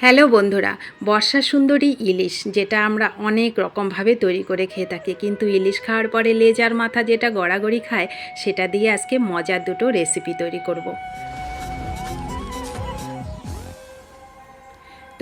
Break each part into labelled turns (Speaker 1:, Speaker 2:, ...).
Speaker 1: Hello বন্ধুরা, বর্ষা সুন্দরী ইলিশ যেটা আমরা অনেক রকমভাবে তৈরি করে খেয়ে থাকি, কিন্তু ইলিশ খাওয়ার পরে লেজ আর মাথা যেটা গড়াগড়ি খায়, সেটা দিয়ে আজকে মজার দুটো রেসিপি তৈরি করব।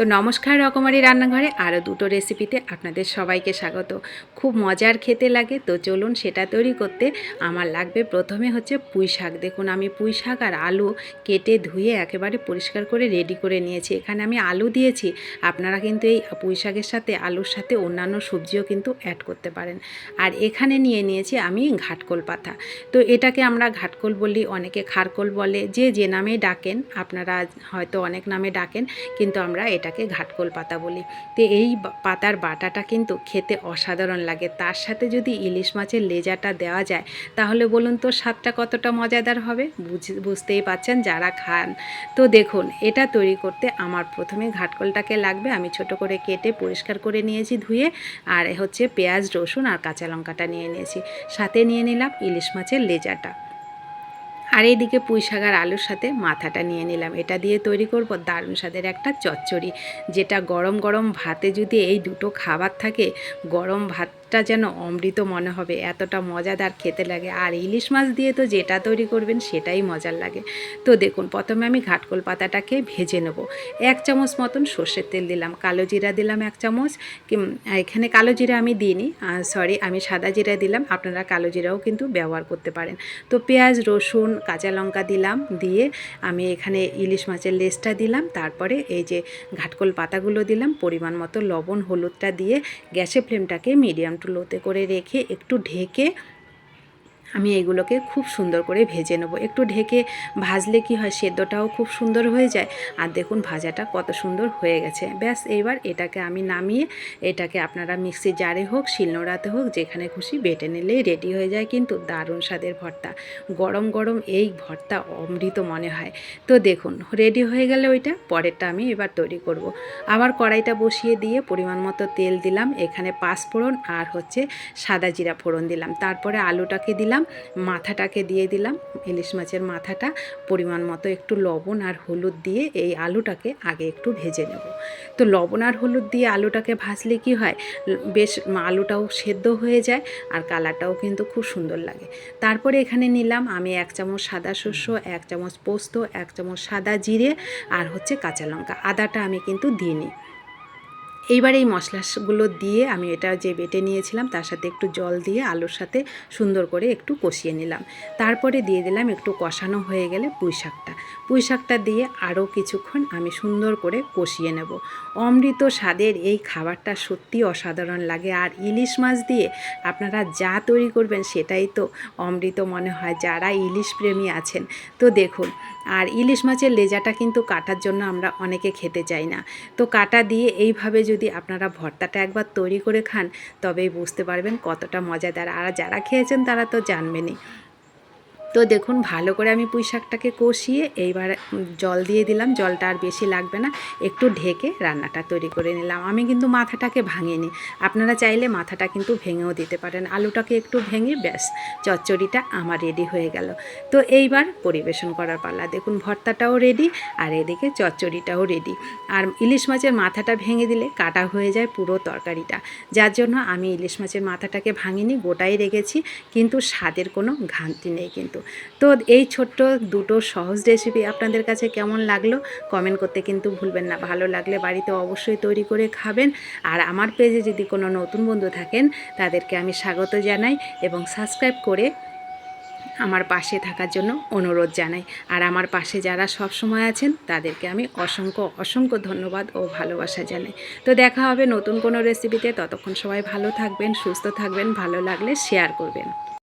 Speaker 1: তো নমস্কার, রকমারি রান্নাঘরে আরও দুটো রেসিপিতে আপনাদের সবাইকে স্বাগত। খুব মজার খেতে লাগে, তো চলুন সেটা তৈরি করতে আমার লাগবে প্রথমে হচ্ছে পুঁই শাক। দেখুন আমি পুঁই শাক আর আলু কেটে ধুয়ে একেবারে পরিষ্কার করে রেডি করে নিয়েছি। এখানে আমি আলু দিয়েছি, আপনারা কিন্তু এই পুঁই শাকের সাথে আলুর সাথে অন্যান্য সবজিও কিন্তু অ্যাড করতে পারেন। আর এখানে নিয়ে নিয়েছি আমি ঘাটকোল পাতা। তো এটাকে আমরা ঘাটকোল বলি, অনেকে খারকোল বলে, যে যে নামে ডাকেন, আপনারা হয়তো অনেক নামে ডাকেন, কিন্তু আমরা এটাকে ঘাটকোল পাতা বলি। তো এই পাতার বাটাটা কিন্তু খেতে অসাধারণ লাগে, তার সাথে যদি ইলিশ মাছের লেজাটা দেওয়া যায় তাহলে বলুন তো স্বাদটা কতটা মজাদার হবে। বুঝতেই পাচ্ছেন যারা খান। তো দেখুন এটা তৈরি করতে আমার প্রথমে ঘাটকোলটাকে লাগবে, আমি ছোট করে কেটে পরিষ্কার করে নিয়েছি ধুয়ে। আর হচ্ছে পেঁয়াজ, রসুন আর কাঁচা লঙ্কাটা নিয়ে নিয়েছি, সাথে নিয়ে নিলাম ইলিশ মাছের লেজাটা। আর এইদিকে পুঁই শাক আর আলুর সাথে মাথাটা নিয়ে নিলাম। এটা দিয়ে তৈরি করব দারুণ স্বাদের একটা চচ্চড়ি, যেটা গরম গরম ভাতে যদি এই দুটো খাবার থাকে, গরম ভাতটা যেন অমৃত মনে হবে, এতটা মজাদার খেতে লাগে। আর ইলিশ মাছ দিয়ে তো যেটা তৈরি করবেন সেটাই মজার লাগে। তো দেখুন প্রথমে আমি ঘাটকোল পাতাটাকে ভেজে নেব। 1 চামচ মতন সর্ষের তেল দিলাম, কালো জিরা দিলাম 1 চামচ। এখানে কালো জিরা আমি দিইনি, সরি, আমি সাদা জিরা দিলাম, আপনারা কালো জিরাও কিন্তু ব্যবহার করতে পারেন। তো পেঁয়াজ, রসুন, কাঁচা লঙ্কা দিলাম, দিয়ে আমি এখানে ইলিশ মাছের লেজটা দিলাম, তারপরে এই যে ঘাটকোল পাতাগুলো দিলাম, পরিমাণ মতো লবণ, হলুদটা দিয়ে গ্যাসের ফ্লেমটাকে মিডিয়াম টু লোতে করে রেখে একটু ঢেকে আমি এগুলোকে খুব সুন্দর করে ভেজে নেব। একটু ঢেকে ভাজলে কি হয়, সেদ্ধটাও খুব সুন্দর হয়ে যায়। আর দেখুন ভাজাটা কত সুন্দর হয়ে গেছে। ব্যাস এইবার এটাকে আমি নামিয়ে, এটাকে আপনারা মিক্সি জারে হোক, শিলনোড়াতে হোক, যেখানে খুশি বেটে নিলেই রেডি হয়ে যায় কিন্তু দারুণ স্বাদের ভর্তা। গরম গরম এই ভর্তা অমৃত মনে হয়। তো দেখুন রেডি হয়ে গেলে ওইটা, পরেরটা আমি এবার তৈরি করব। আবার কড়াইটা বসিয়ে দিয়ে পরিমাণ মতো তেল দিলাম, এখানে 5 ফোড়ন আর হচ্ছে সাদা জিরা ফোড়ন দিলাম, তারপরে আলুটাকে দিলাম, মাথাটাকে দিয়ে দিলাম, ইলিশ মাছের মাথাটা, পরিমাণ মতো একটু লবণ আর হলুদ দিয়ে এই আলুটাকে আগে একটু ভেজে নেব। তো লবণ আর হলুদ দিয়ে আলুটাকে ভাজলে কি হয়, বেশ আলুটাও সেদ্ধ হয়ে যায় আর কালারটাও কিন্তু খুব সুন্দর লাগে। তারপরে এখানে নিলাম আমি 1 চামচ সাদা শস্য, 1 চামচ পোস্ত, 1 চামচ সাদা জিরে আর হচ্ছে কাঁচা লঙ্কা। আদাটা আমি কিন্তু দিইনি। এইবার এই মশলাগুলো দিয়ে আমি এটা যে বেটে নিয়েছিলাম তার সাথে একটু জল দিয়ে আলুর সাথে সুন্দর করে একটু কষিয়ে নিলাম। তারপরে দিয়ে দিলাম, একটু কষানো হয়ে গেলে পুঁই শাকটা দিয়ে আরও কিছুক্ষণ আমি সুন্দর করে কষিয়ে নেব। অমৃত স্বাদের এই খাবারটা সত্যি অসাধারণ লাগে। আর ইলিশ মাছ দিয়ে আপনারা যা তৈরি করবেন সেটাই তো অমৃত মনে হয়, যারা ইলিশ প্রেমী আছেন। তো দেখুন, আর ইলিশ মাছের লেজাটা কিন্তু কাটার জন্য আমরা অনেকে খেতে চাই না। তো কাটা দিয়ে এইভাবে যদি আপনারা ভর্তাটা একবার তৈরি করে খান, তবেই বুঝতে পারবেন কতটা মজাদার। আর যারা খেয়েছেন তারা তো জানবেনই। তো দেখুন ভালো করে আমি পুঁই শাকটাকে কষিয়ে এইবার জল দিয়ে দিলাম, জলটা আর বেশি লাগবে না, একটু ঢেকে রান্নাটা তৈরি করে নিলাম। আমি কিন্তু মাথাটাকে ভাঙিনি, আপনারা চাইলে মাথাটা কিন্তু ভেঙেও দিতে পারেন। আলুটাকে একটু ভেঙে ব্যাস চচ্চড়িটা আমার রেডি হয়ে গেল। তো এইবার পরিবেশন করার পালা। দেখুন ভর্তাটাও রেডি আর এদিকে চচ্চড়িটাও রেডি। আর ইলিশ মাছের মাথাটা ভেঙে দিলে কাটা হয়ে যায় পুরো তরকারিটা, যার জন্য আমি ইলিশ মাছের মাথাটাকে ভাঙিনি, গোটাই রেখেছি, কিন্তু স্বাদের কোনো ঘাটতি নেই কিন্তু। তো এই ছোট্ট দুটো সহজ রেসিপি আপনাদের কাছে কেমন লাগলো কমেন্ট করতে কিন্তু ভুলবেন না। ভালো লাগলে বাড়িতে অবশ্যই তৈরি করে খাবেন। আর আমার পেজে যদি কোনো নতুন বন্ধু থাকেন তাদেরকে আমি স্বাগত জানাই এবং সাবস্ক্রাইব করে আমার পাশে থাকার জন্য অনুরোধ জানাই। আর আমার পাশে যারা সব সময় আছেন তাদেরকে আমি অসংখ্য অসংখ্য ধন্যবাদ ও ভালোবাসা জানাই। তো দেখা হবে নতুন কোনো রেসিপিতে, ততক্ষণ সবাই ভালো থাকবেন, সুস্থ থাকবেন, ভালো লাগলে শেয়ার করবেন।